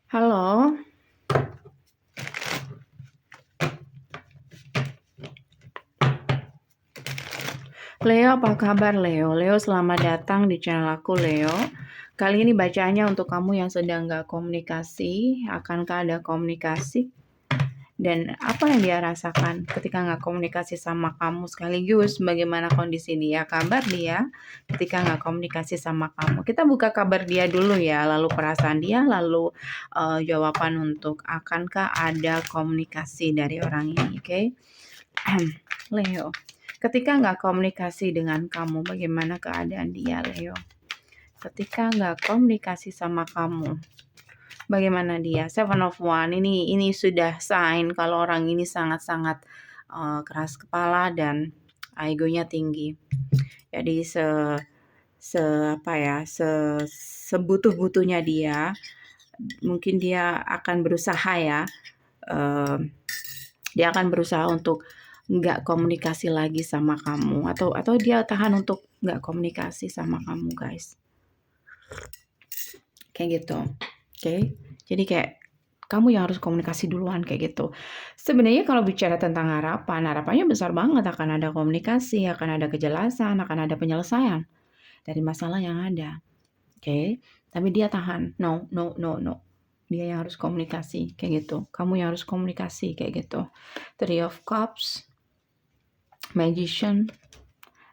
Halo, Leo, apa kabar Leo? Leo, selamat datang di channel aku Leo. Kali ini bacaannya untuk kamu yang sedang gak komunikasi. Akankah ada komunikasi? Dan apa yang dia rasakan ketika gak komunikasi sama kamu? Sekaligus bagaimana kondisi dia, kabar dia ketika gak komunikasi sama kamu. Kita buka kabar dia dulu ya, lalu perasaan dia, lalu jawaban untuk akankah ada komunikasi dari orang ini, oke? Leo, ketika nggak komunikasi dengan kamu, bagaimana keadaan dia, Leo? Ketika nggak komunikasi sama kamu, bagaimana dia? Seven of One, ini sudah sign kalau orang ini sangat-sangat keras kepala dan egonya tinggi. Jadi sebutuh-butuhnya dia, mungkin dia akan berusaha ya. Dia akan berusaha untuk nggak komunikasi lagi sama kamu, atau dia tahan untuk nggak komunikasi sama kamu, guys. Kayak gitu. Oke. Jadi kayak kamu yang harus komunikasi duluan kayak gitu. Sebenarnya kalau bicara tentang harapannya besar banget, akan ada komunikasi, akan ada kejelasan, akan ada penyelesaian dari masalah yang ada. Oke. Tapi dia tahan. No. Dia yang harus komunikasi kayak gitu. Kamu yang harus komunikasi kayak gitu. Three of Cups, Magician,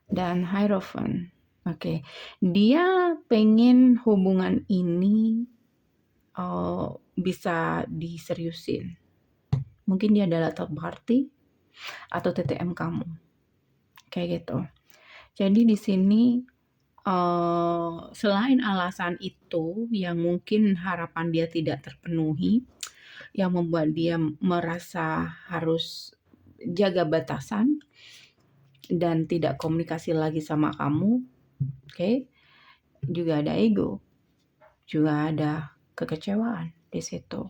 dan Hierophant. Oke. Dia pengen hubungan ini bisa diseriusin. Mungkin dia adalah third party atau TTM kamu. Kayak gitu. Jadi di sini selain alasan itu yang mungkin harapan dia tidak terpenuhi, yang membuat dia merasa harus jaga batasan dan tidak komunikasi lagi sama kamu, oke? Juga ada ego, juga ada kekecewaan di situ.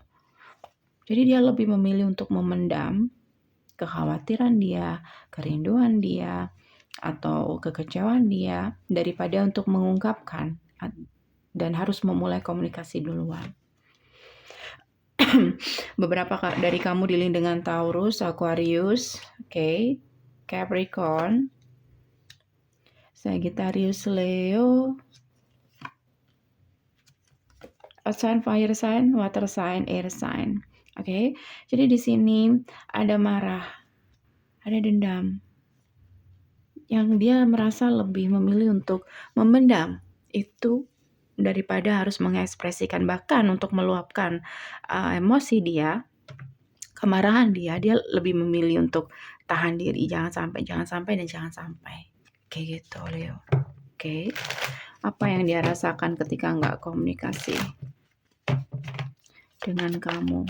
Jadi dia lebih memilih untuk memendam kekhawatiran dia, kerinduan dia, atau kekecewaan dia daripada untuk mengungkapkan dan harus memulai komunikasi duluan. Beberapa dari kamu dealing dengan Taurus, Aquarius, oke, Capricorn, Sagittarius, Leo, Earth sign, fire sign, water sign, air sign. Oke. Jadi di sini ada marah, ada dendam. Yang dia merasa lebih memilih untuk memendam itu daripada harus mengekspresikan, bahkan untuk meluapkan emosi dia, kemarahan dia lebih memilih untuk tahan diri, jangan sampai. Kayak gitu, Leo. Oke. Apa yang dia rasakan ketika nggak komunikasi dengan kamu?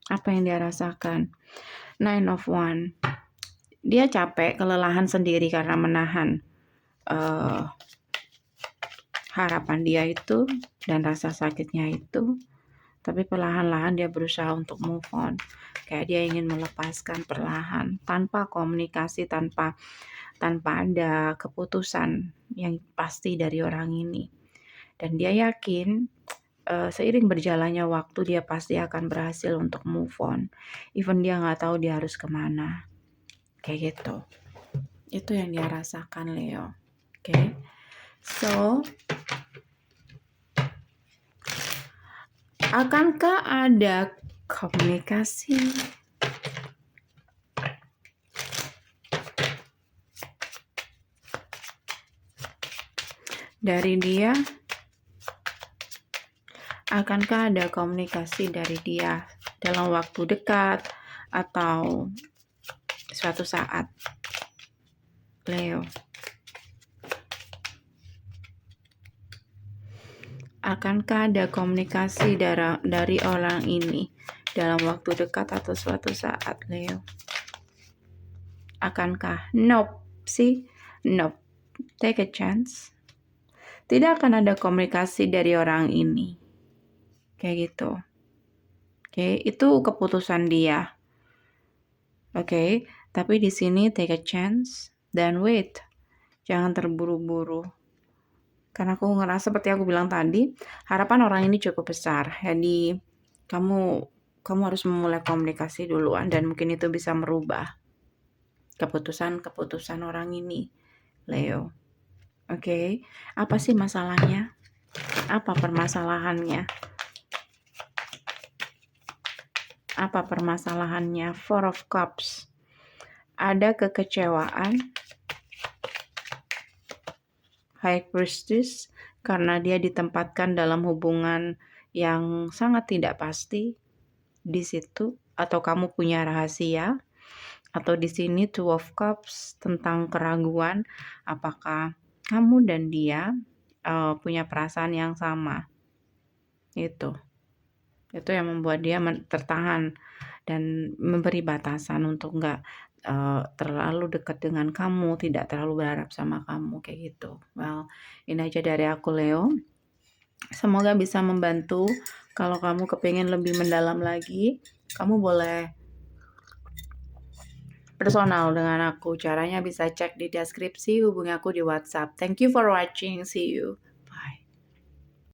Apa yang dia rasakan? Nine of One. Dia capek, kelelahan sendiri karena menahan harapan dia itu dan rasa sakitnya itu. Tapi perlahan-lahan dia berusaha untuk move on. Kayak dia ingin melepaskan perlahan, tanpa komunikasi, tanpa ada keputusan yang pasti dari orang ini. Dan dia yakin seiring berjalannya waktu dia pasti akan berhasil untuk move on. Even dia nggak tahu dia harus kemana. Kayak gitu. Itu yang dia rasakan, Leo. Oke. So, akankah ada komunikasi dari dia? Akankah ada komunikasi dari dia dalam waktu dekat atau suatu saat, Leo? Akankah ada komunikasi dari orang ini dalam waktu dekat atau suatu saat, Leo? Akankah? Nope. See? Nope. Take a chance. Tidak akan ada komunikasi dari orang ini. Kayak gitu. Oke, itu keputusan dia. Oke, tapi di sini take a chance dan wait. Jangan terburu-buru. Karena aku ngerasa seperti aku bilang tadi, harapan orang ini cukup besar. Jadi kamu harus memulai komunikasi duluan dan mungkin itu bisa merubah keputusan orang ini, Leo. Oke, apa sih masalahnya? Apa permasalahannya? Apa permasalahannya? Four of Cups. Ada kekecewaan. High Priestess karena dia ditempatkan dalam hubungan yang sangat tidak pasti di situ, atau kamu punya rahasia, atau di sini Two of Cups tentang keraguan apakah kamu dan dia punya perasaan yang sama. Itu yang membuat dia tertahan dan memberi batasan untuk nggak terlalu dekat dengan kamu, tidak terlalu berharap sama kamu, kayak gitu. Well, ini aja dari aku, Leo. Semoga bisa membantu. Kalau kamu kepingin lebih mendalam lagi, kamu boleh personal dengan aku. Caranya bisa cek di deskripsi, hubungi aku di WhatsApp. Thank you for watching. See you.